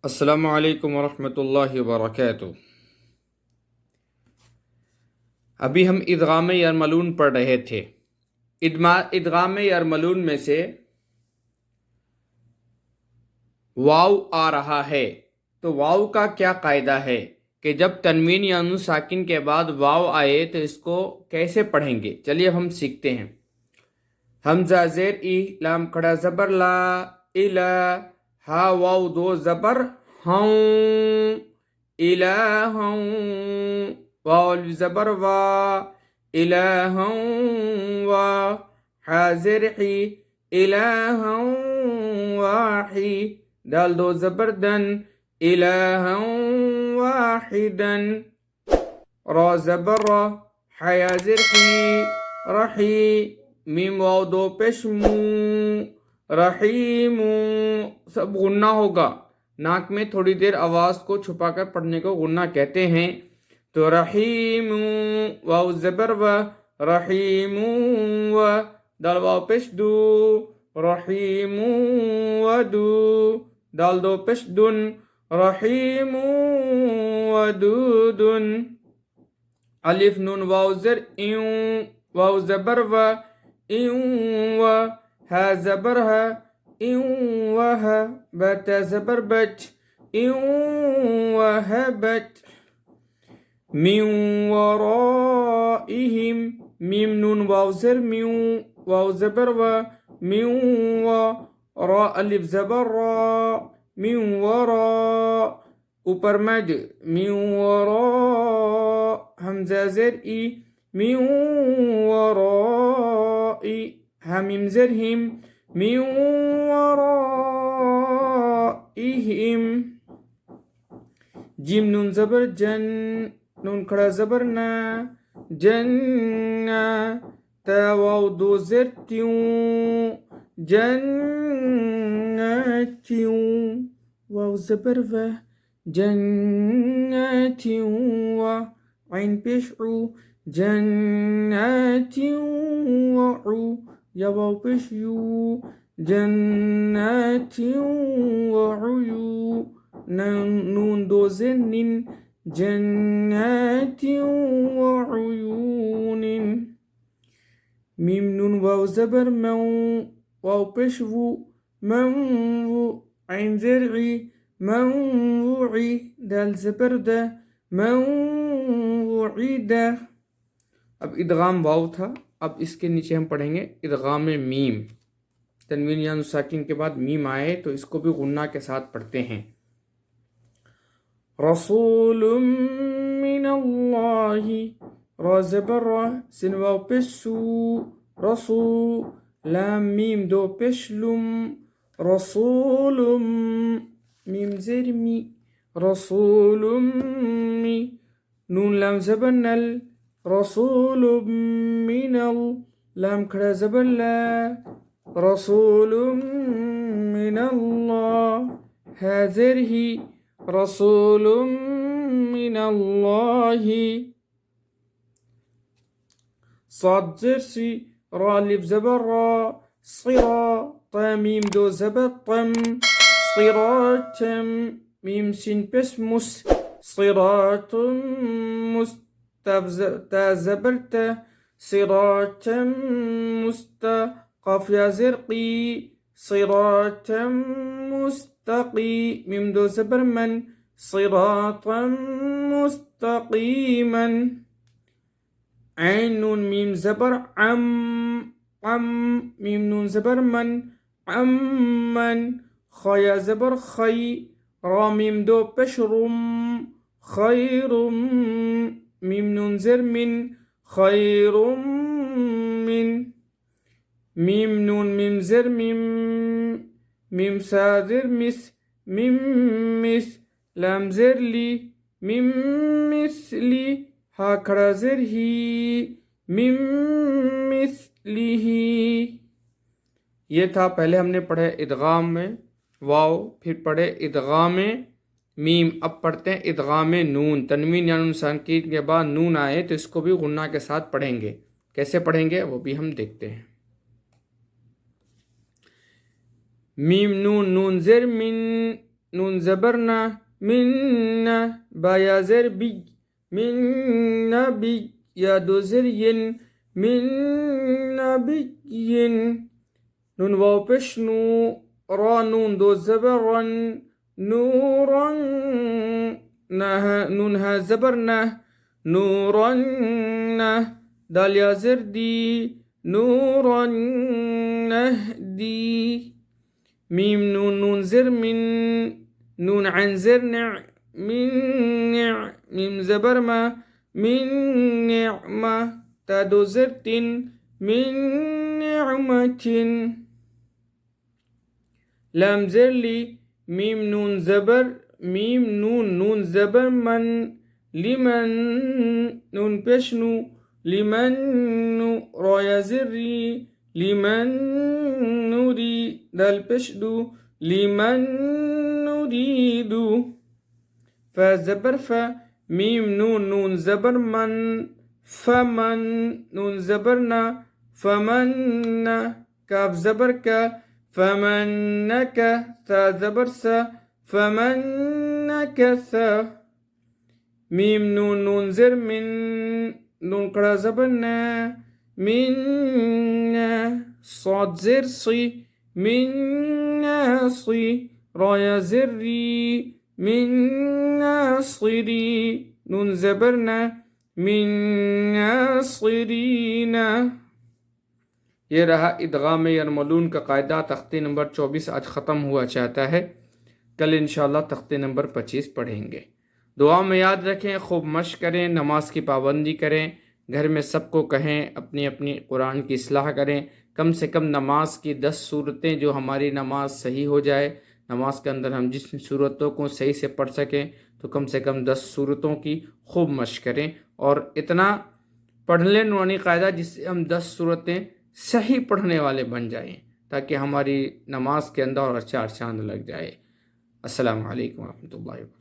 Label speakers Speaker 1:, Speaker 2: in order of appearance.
Speaker 1: अस्सलामु अलैकुम वरहमतुल्लाहि वबरकातुहू। अभी हम इदगाम यरमलून पढ़ रहे थे। इदगाम यरमलून में से वाव आ रहा है, तो वाव का क्या कायदा है कि जब तनवीन या नून साकिन के बाद वाव आए तो इसको कैसे पढ़ेंगे। चलिए अब हम सीखते हैं। हमजा जेर ई, लाम खड़ा जबर ला, इला, हा वाव दो जबर हूं, इलाहूं, वाव अलिफ जबर वा, इलाहूं वा, हाजिर ही, इलाहूं वाही, दाल दो जबर दन, इलाहूं वाहिदन, रा जबर रा, हाजिर ही, रही, मीम वाव दो पेश मू, रहीमू। सब गुन्ना होगा। नाक में थोड़ी देर आवाज को छुपाकर पढ़ने को गुन्ना कहते हैं। तो रहीमू, वाव जबर व, रहीमू व, दाल वाव पेश दू, रहीमू व दू, दाल दो पेश दुन, रहीमू व दूदुन। अलिफ नून वाव जर यूं, वाव जबर व, यूं व, हा जबर है, यूं व है, बत जबर बच, यूं व है बच। मिन वराइहिम, मीम नून वाव जर म्यू, वाव जबर व, म्यू व, रा अलिफ जबर रा, मिन वरा, ऊपर मद, मिन वरा, हमजा जेर ई, मिन वराई, हामिम जेर हिम, मिन वराइहिम। जिम नून जबर जन, नून खड़ा जबर ना, जन्ना, ता वाव दो जेर त्यूं, जन्नत्यूं, वाव जबर व, जन्नत्यूं व, आइन पेश उ, जन्नत्यूं व उ, या वाव पेश यू, जन्नत्यूं व उयू, नून दो जेर निन, जन्नत्यूं व उयूनिन। मीम नून वाव जबर मऊ, वाव पेश वू, मऊ, आइन जेर ई, मऊई, दाल जबर द, मऊईदा। अब इदगाम वाव था, अब इसके नीचे हम पढ़ेंगे इदगाम मीम। तनवीन या साकिन के बाद मीम आए तो इसको भी गुन्ना के साथ पढ़ते हैं। रसूलुम मिनल्लाहि, रा जबर रा, सिन वाव पेश सू, रसू, लाम मीम दो पेश लुम, रसूलुम, मीम जेर मी, रसूलुम मी, नून लाम जबर नल, रसूलुम मिनल, लाम खड़ा जबर ला, रसूलुम मिनल्लाह, हाजिर ही, रसूलुम मिनल्लाहि, साद जेर सी, रा अलिफ जबर रा, सिरा, मीम दो जबर तम, सिरातम, मीम सिन पेश मुस, सिरातुम ता जबर ता, सिरातम मुस्ता, काफ या ज़िरक़ी, सिरातम मुस्तक़ी, मीम दो जबर मन, सिरातम मुस्तक़ीमन। ऐन नून मीम जबर अम, मीम नून जबर मन, अम्मन, खया जबर खई, रा मीम दो पेश रुम, खैरुम, मीम नून जर मिन, खैरुम मिन। मीम नून मीम जर मीम, मीम साजिर मिस, मीम मिस, लाम जर ली, मीम मिसली, हा खड़ा जर ही, मीम मिसलिही। ये था पहले हमने पढ़े इदगाम में वाव, फिर पढ़े इदगाम में मीम। अब पढ़ते हैं इदगाम नून। तनवीन या नून साकिन के बाद नून आए तो इसको भी गुन्ना के साथ पढ़ेंगे। कैसे पढ़ेंगे वो भी हम देखते हैं। मीम नून नून जेर मिन, नून ज़बर ना, मिन्ना, बा या ज़ेर बी, मिन नबी, या दो ज़ेर यिन, मिन नबिय्यिन। नून वाव पेश नू, را नून दो ज़बर रन, नूरन, नून हा ज़बर ना, नूरन, दाल या ज़ेर दी, नूरन नहदी। ميم نون نون زر من، نون عن زر نع، من نع، ميم زبر ما، من نعمة، تا دو زر تن، من نعمة. لام زر لي، ميم نون زبر، ميم نون نون زبر من، لمن، نون بشنو، لمن نو، را يا زري، لمن نري، دال بشدو، لمن نريد. فزبر فا، ميم نون نون زبر من، فمن، نون زبرنا، فمن، كاف زبر كا، فمنك، ثا زبر سا، فمنكث. ميم نون نون زر من، نون قرا زبرنا، منا، صاد زر صي، من ناصي، رايا زري، من ناصري، نون زبرنا، من ناصرين. ये रहा इदगाम यरमलून का कायदा। तख्ते नंबर 24 आज ख़त्म हुआ चाहता है। कल इंशाल्लाह तख्ते नंबर 25 पढ़ेंगे। दुआ में याद रखें, खूब मश्क करें, नमाज की पाबंदी करें, घर में सबको कहें अपनी अपनी कुरान की इस्लाह करें। कम से कम नमाज की 10 सूरतें, जो हमारी नमाज सही हो जाए, नमाज के अंदर हम जिस सूरतों को सही से पढ़ सकें, तो कम से कम 10 सूरतों की खूब मश्क करें। और इतना पढ़ लें नूरानी कायदा जिससे हम 10 सूरतें सही पढ़ने वाले बन जाएं, ताकि हमारी नमाज के अंदर और चार चांद लग जाए। अस्सलामु अलैकुम व रहमतुल्लाहि व बरकातुहू।